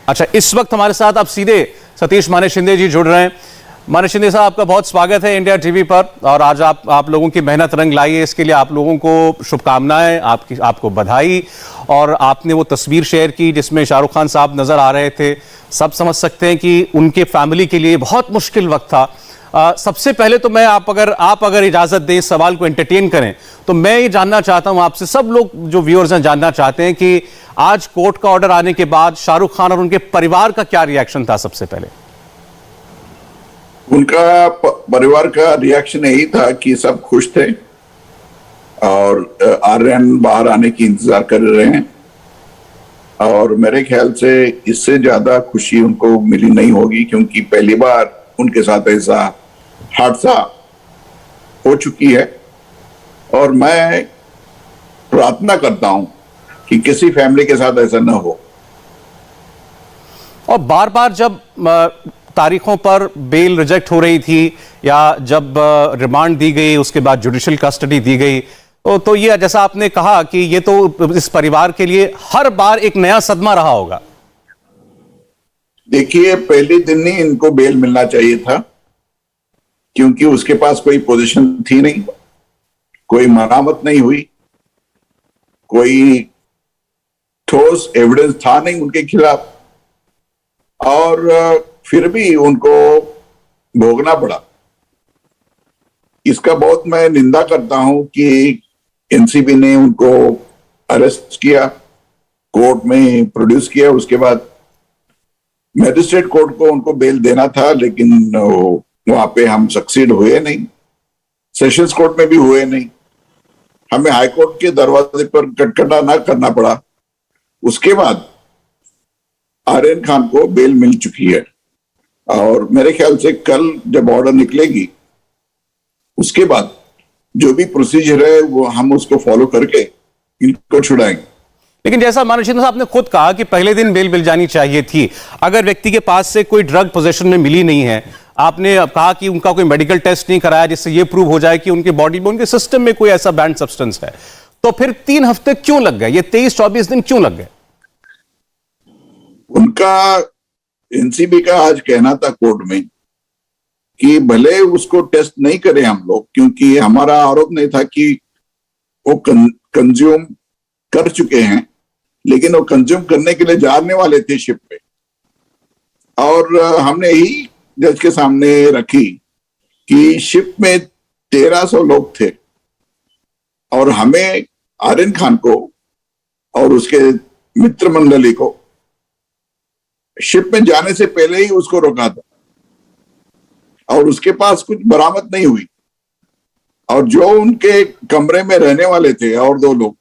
अच्छा, इस वक्त हमारे साथ अब सीधे सतीश माने शिंदे जी जुड़ रहे हैं। माने शिंदे साहब, आपका बहुत स्वागत है इंडिया टीवी पर। और आज आप लोगों की मेहनत रंग लाई है, इसके लिए आप लोगों को शुभकामनाएं, आपको बधाई। और आपने वो तस्वीर शेयर की जिसमें शाहरुख खान साहब नजर आ रहे थे। सब समझ सकते हैं कि उनके फैमिली के लिए बहुत मुश्किल वक्त था। सबसे पहले तो मैं आप अगर इजाजत दें इस सवाल को एंटरटेन करें, तो मैं ये जानना चाहता हूं आपसे, सब लोग जो व्यूअर्स हैं जानना चाहते हैं कि आज कोर्ट का ऑर्डर आने के बाद शाहरुख खान और उनके परिवार का क्या रिएक्शन था। सबसे पहले उनका परिवार का रिएक्शन यही था कि सब खुश थे और आर्यन बाहर आने की इंतजार कर रहे हैं। और मेरे ख्याल से इससे ज्यादा खुशी उनको मिली नहीं होगी, क्योंकि पहली बार उनके साथ ऐसा हादसा हो चुकी है। और मैं प्रार्थना करता हूं कि किसी फैमिली के साथ ऐसा ना हो। और बार बार जब तारीखों पर बेल रिजेक्ट हो रही थी या जब रिमांड दी गई, उसके बाद जुडिशियल कस्टडी दी गई, तो ये जैसा आपने कहा कि ये तो इस परिवार के लिए हर बार एक नया सदमा रहा होगा। देखिए, पहले दिन ही इनको बेल मिलना चाहिए था, क्योंकि उसके पास कोई पोजीशन थी नहीं, कोई मरामत नहीं हुई, कोई ठोस एविडेंस था नहीं उनके खिलाफ, और फिर भी उनको भोगना पड़ा। इसका बहुत मैं निंदा करता हूं कि एनसीबी ने उनको अरेस्ट किया, कोर्ट में प्रोड्यूस किया, उसके बाद मैजिस्ट्रेट कोर्ट को उनको बेल देना था, लेकिन वहां पे हम सक्सीड हुए नहीं, सेशंस कोर्ट में भी हुए नहीं, हमें हाई कोर्ट के दरवाजे पर खटखटा ना करना पड़ा। उसके बाद आर्यन खान को बेल मिल चुकी है और मेरे ख्याल से कल जब ऑर्डर निकलेगी उसके बाद जो भी प्रोसीजर है वो हम उसको फॉलो करके इनको छुड़ाएंगे। लेकिन जैसा माने शिंदे साहब ने खुद कहा कि पहले दिन बेल मिल जानी चाहिए थी। अगर व्यक्ति के पास से कोई ड्रग पोजेशन में मिली नहीं है, आपने कहा कि उनका कोई मेडिकल टेस्ट नहीं कराया जिससे यह प्रूव हो जाए कि उनके बॉडी में, उनके सिस्टम में कोई ऐसा बैंड सब्सटेंस है, तो फिर 3 हफ्ते क्यों लग गए? ये 23-24 दिन क्यों लग गए? उनका एनसीबी का आज कहना था कोर्ट में कि भले उसको टेस्ट नहीं करें हम लोग, क्योंकि हमारा आरोप नहीं था कि वो कंज्यूम कर चुके हैं, लेकिन वो कंज्यूम करने के लिए जाने वाले थे शिप पे। और हमने ही जज के सामने रखी कि शिप में 1300 लोग थे और हमें आर्यन खान को और उसके मित्र मंडली को शिप में जाने से पहले ही उसको रोका था और उसके पास कुछ बरामद नहीं हुई। और जो उनके कमरे में रहने वाले थे और 2 लोग,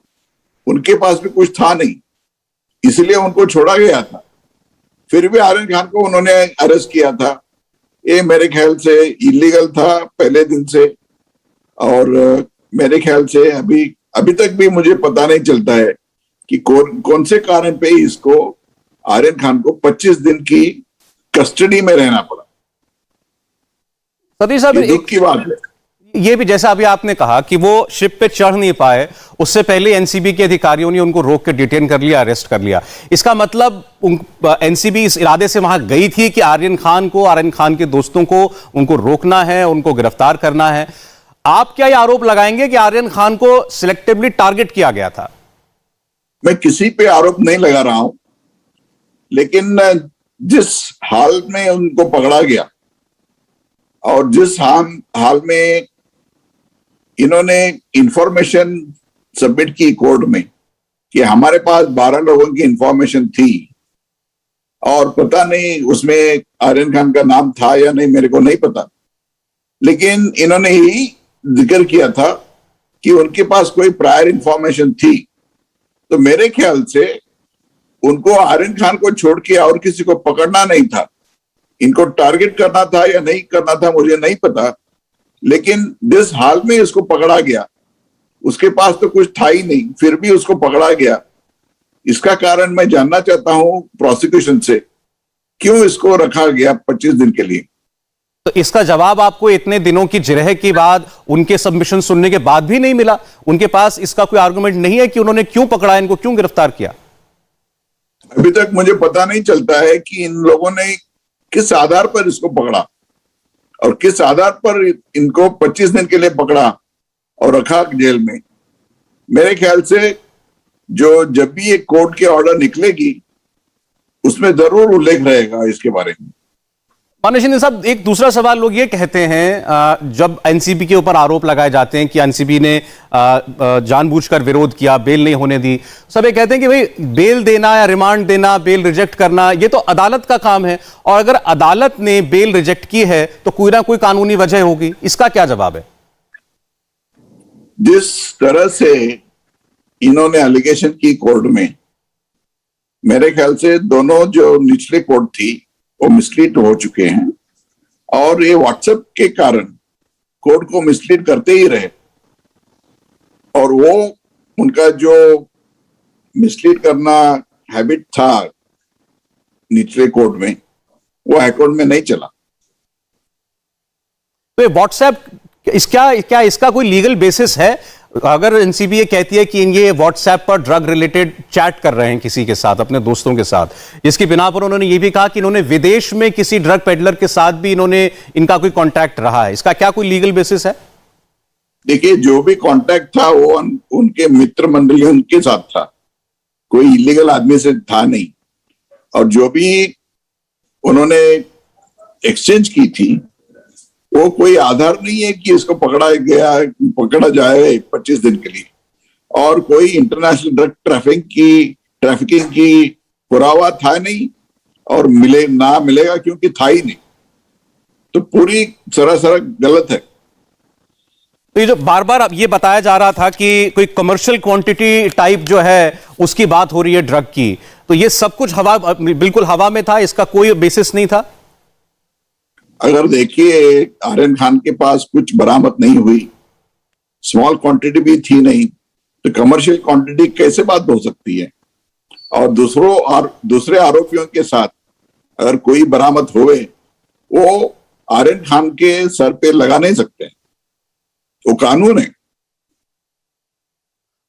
उनके पास भी कुछ था नहीं, इसलिए उनको छोड़ा गया था। फिर भी आर्यन खान को उन्होंने अरेस्ट किया था। ये मेरे ख्याल से इलीगल था पहले दिन से, और मेरे ख्याल से अभी तक भी मुझे पता नहीं चलता है कि कौन से कारण पे इसको आर्यन खान को 25 दिन की कस्टडी में रहना पड़ा। सतीश साहब, दुख की बात है। ये भी जैसा अभी आपने कहा कि वो शिप पे चढ़ नहीं पाए, उससे पहले एनसीबी के अधिकारियों ने उनको रोक के डिटेन कर लिया, अरेस्ट कर लिया। इसका मतलब एनसीबी इस इरादे से वहां गई थी कि आर्यन खान के दोस्तों को उनको रोकना है, उनको गिरफ्तार करना है। आप क्या ये आरोप लगाएंगे कि आर्यन खान को सिलेक्टिवली टारगेट किया गया था? मैं किसी पे आरोप नहीं लगा रहा हूं, लेकिन जिस हाल में उनको पकड़ा गया और जिस हाल में इन्होंने इंफॉर्मेशन सबमिट की कोर्ट में कि हमारे पास 12 लोगों की इंफॉर्मेशन थी और पता नहीं उसमें आर्यन खान का नाम था या नहीं, मेरे को नहीं पता, लेकिन इन्होंने ही जिक्र किया था कि उनके पास कोई प्रायर इंफॉर्मेशन थी। तो मेरे ख्याल से उनको आर्यन खान को छोड़ के और किसी को पकड़ना नहीं था, इनको टारगेट करना था या नहीं करना था मुझे नहीं पता, लेकिन जिस हाल में इसको पकड़ा गया उसके पास तो कुछ था ही नहीं, फिर भी उसको पकड़ा गया। इसका कारण मैं जानना चाहता हूं प्रोसिक्यूशन से, क्यों इसको रखा गया 25 दिन के लिए? तो इसका जवाब आपको इतने दिनों की जिरह के बाद, उनके सबमिशन सुनने के बाद भी नहीं मिला? उनके पास इसका कोई आर्गुमेंट नहीं है कि उन्होंने क्यों पकड़ा, इनको क्यों गिरफ्तार किया? अभी तक मुझे पता नहीं चलता है कि इन लोगों ने किस आधार पर इसको पकड़ा और किस आधार पर इनको 25 दिन के लिए पकड़ा और रखा जेल में। मेरे ख्याल से जब भी एक कोर्ट के ऑर्डर निकलेगी उसमें जरूर उल्लेख रहेगा इसके बारे में। माननीय शिंदे साहब, एक दूसरा सवाल लोग ये कहते हैं, जब एनसीबी के ऊपर आरोप लगाए जाते हैं कि एनसीबी ने जानबूझकर विरोध किया, बेल नहीं होने दी, सब ये कहते हैं कि भाई बेल देना या रिमांड देना, बेल रिजेक्ट करना, ये तो अदालत का काम है, और अगर अदालत ने बेल रिजेक्ट की है तो कोई ना कोई कानूनी वजह होगी। इसका क्या जवाब है? जिस तरह से इन्होंने एलिगेशन की कोर्ट में, मेरे ख्याल से दोनों जो निचले कोर्ट थी वो मिसलीड हो चुके हैं, और ये व्हाट्सएप के कारण कोर्ट को मिसलीड करते ही रहे, और वो उनका जो मिसलीड करना हैबिट था निचले कोर्ट में, वो हाईकोर्ट में नहीं चला। तो ये व्हाट्सएप क्या इसका कोई लीगल बेसिस है? अगर एनसीबी ये कहती है कि ये व्हाट्सएप पर ड्रग रिलेटेड चैट कर रहे हैं किसी के साथ, अपने दोस्तों के साथ, जिसकी बिना पर उन्होंने ये भी कहा कि इन्होंने विदेश में किसी ड्रग पेडलर के साथ भी इनका कोई कांटेक्ट रहा है, इसका क्या कोई लीगल बेसिस है? देखिए, जो भी कांटेक्ट था वो उनके मित्र मंडली उनके साथ था, कोई इलीगल आदमी से था नहीं। और जो भी उन्होंने एक्सचेंज की थी वो कोई आधार नहीं है कि इसको पकड़ा जाए 25 दिन के लिए, और कोई इंटरनेशनल ड्रग ट्रैफिकिंग की पुरावा था नहीं, और मिलेगा क्योंकि था ही नहीं। तो पूरी सरासर गलत है। तो ये जो बार बार अब ये बताया जा रहा था कि कोई कमर्शियल क्वांटिटी टाइप जो है उसकी बात हो रही है ड्रग की, तो ये सब कुछ बिल्कुल हवा में था, इसका कोई बेसिस नहीं था। अगर देखिए, आर्यन खान के पास कुछ बरामद नहीं हुई, स्मॉल क्वांटिटी भी थी नहीं, तो कमर्शियल क्वांटिटी कैसे बात हो सकती है? और दूसरे आरोपियों के साथ अगर कोई बरामद हुए, वो आर्यन खान के सर पे लगा नहीं सकते, वो कानून है।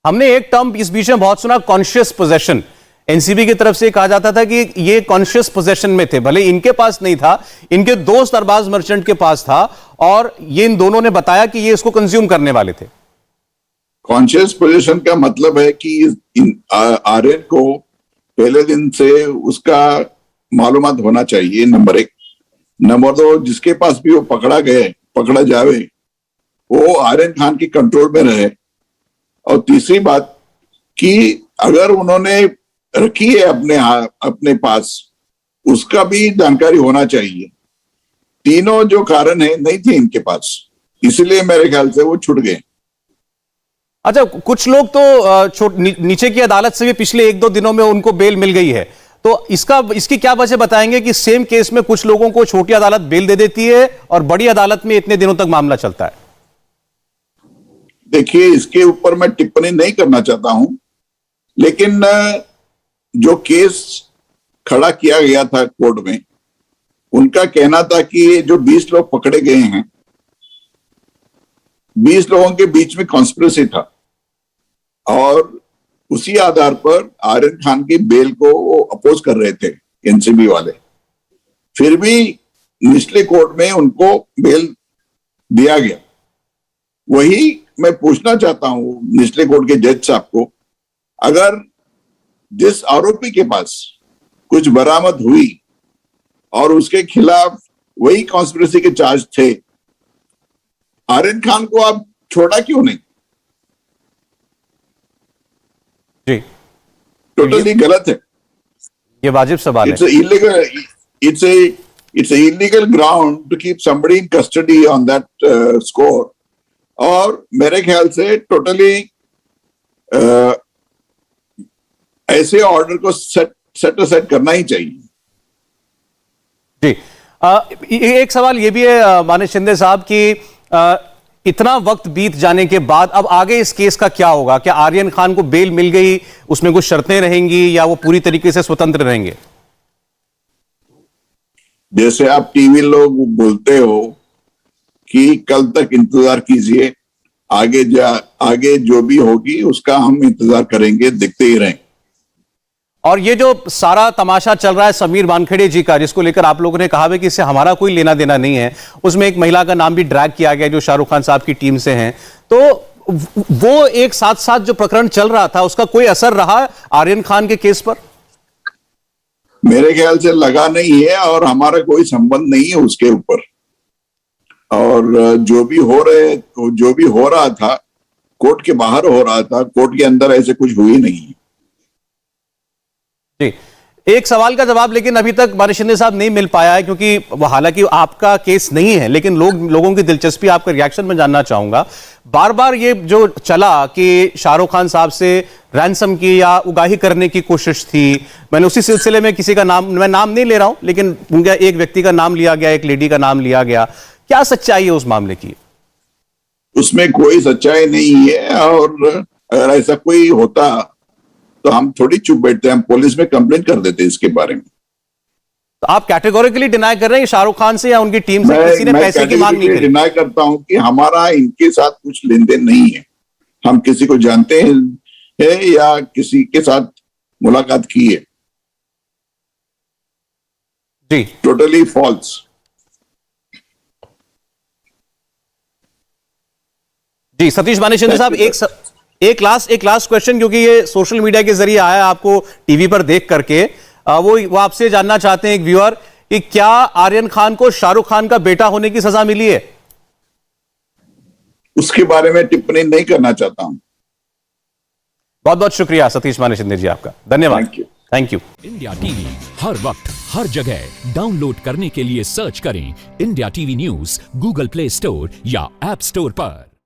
हमने एक टर्म इस बीच में बहुत सुना, कॉन्शियस पोजेशन। एनसीबी की तरफ से कहा जाता था कि ये कॉन्शियस पोजेशन में थे, भले इनके पास नहीं था, इनके दोस्त अरबाज मर्चेंट के पास था, और ये इन दोनों ने बताया कि ये इसको कंज्यूम करने वाले थे। कॉन्शियस पोजीशन का मतलब है कि आर्यन को पहले दिन से उसका मालूमात होना चाहिए, नंबर 1। नंबर 2, जिसके पास भी वो पकड़ा जावे, वो आर्यन खान की कंट्रोल में रहे। और तीसरी बात कि अगर उन्होंने रखी है अपने पास, उसका भी जानकारी होना चाहिए। तीनों जो कारण है नहीं थे इनके पास, इसलिए मेरे ख्याल से वो छूट गए। अच्छा, कुछ लोग तो नीचे की अदालत से भी पिछले 1-2 दिनों में उनको बेल मिल गई है, तो इसकी क्या वजह बताएंगे कि सेम केस में कुछ लोगों को छोटी अदालत बेल दे देती है और बड़ी अदालत में इतने दिनों तक मामला चलता है? देखिए, इसके ऊपर मैं टिप्पणी नहीं करना चाहता हूं, लेकिन जो केस खड़ा किया गया था कोर्ट में, उनका कहना था कि ये जो 20 लोग पकड़े गए हैं, 20 लोगों के बीच में कॉन्स्पिरेसी था, और उसी आधार पर आर्यन खान की बेल को वो अपोज कर रहे थे एनसीबी वाले। फिर भी निचले कोर्ट में उनको बेल दिया गया। वही मैं पूछना चाहता हूं निचले कोर्ट के जज साहब को, अगर जिस आरोपी के पास कुछ बरामद हुई और उसके खिलाफ वही कॉन्स्पिरेसी के चार्ज थे, आर्यन खान को आप छोड़ा क्यों नहीं? जी, टोटली गलत है। ये वाजिब सवाल है। It's a illegal ground to keep somebody in custody on that score. और मेरे ख्याल से टोटली ऐसे ऑर्डर को सेट करना ही चाहिए। जी, एक सवाल ये भी है माननीय शिंदे साहब कि इतना वक्त बीत जाने के बाद अब आगे इस केस का क्या होगा? क्या आर्यन खान को बेल मिल गई, उसमें कुछ शर्तें रहेंगी, या वो पूरी तरीके से स्वतंत्र रहेंगे? जैसे आप टीवी लोग बोलते हो कि कल तक इंतजार कीजिए, आगे जो भी होगी उसका हम इंतजार करेंगे, देखते ही रहें। और ये जो सारा तमाशा चल रहा है समीर वानखेड़े जी का, जिसको लेकर आप लोगों ने कहा है कि इससे हमारा कोई लेना देना नहीं है, उसमें एक महिला का नाम भी ड्रैग किया गया जो शाहरुख खान साहब की टीम से हैं, तो वो एक साथ साथ जो प्रकरण चल रहा था उसका कोई असर रहा आर्यन खान के केस पर? मेरे ख्याल से लगा नहीं है और हमारा कोई संबंध नहीं है उसके ऊपर। और जो भी हो रहा था कोर्ट के बाहर हो रहा था, कोर्ट के अंदर ऐसे कुछ हुई नहीं। जी, एक सवाल का जवाब लेकिन अभी तक मानिक शिंदे साहब नहीं मिल पाया है, क्योंकि हालांकि आपका केस नहीं है लेकिन लोगों की दिलचस्पी, आपका रिएक्शन में जानना चाहूंगा। बार बार ये जो चला कि शाहरुख खान साहब से रैंसम की या उगाही करने की कोशिश थी, मैंने उसी सिलसिले में किसी का नाम, मैं नाम नहीं ले रहा हूं, लेकिन उनका एक व्यक्ति का नाम लिया गया, एक लेडी का नाम लिया गया। क्या सच्चाई है उस मामले की? उसमें कोई सच्चाई नहीं है, और अगर ऐसा कोई होता तो हम थोड़ी चुप बैठते, हम पुलिस में कंप्लेन कर देते इसके बारे में। तो आप कैटेगोरिकली डिनाई कर रहे हैं शाहरुख खान से या उनकी टीम से किसी ने पैसे की मांग नहीं करी? डिनाई करता हूं कि हमारा इनके साथ कुछ लेन देन नहीं है। हम किसी को जानते हैं या किसी के साथ मुलाकात की है? जी, टोटली फॉल्स। जी सतीश मानिक शिंदे साहब, एक लास्ट क्वेश्चन, क्योंकि ये सोशल मीडिया के जरिए आया आपको टीवी पर देख करके, वो आपसे जानना चाहते हैं एक व्यूअर कि क्या आर्यन खान को शाहरुख खान का बेटा होने की सजा मिली है? उसके बारे में टिप्पणी नहीं करना चाहता हूं। बहुत बहुत शुक्रिया सतीश मानिक शिंदे जी, आपका धन्यवाद। Thank you. इंडिया टीवी हर वक्त हर जगह डाउनलोड करने के लिए सर्च करें India TV news Google play store या ऐप स्टोर पर।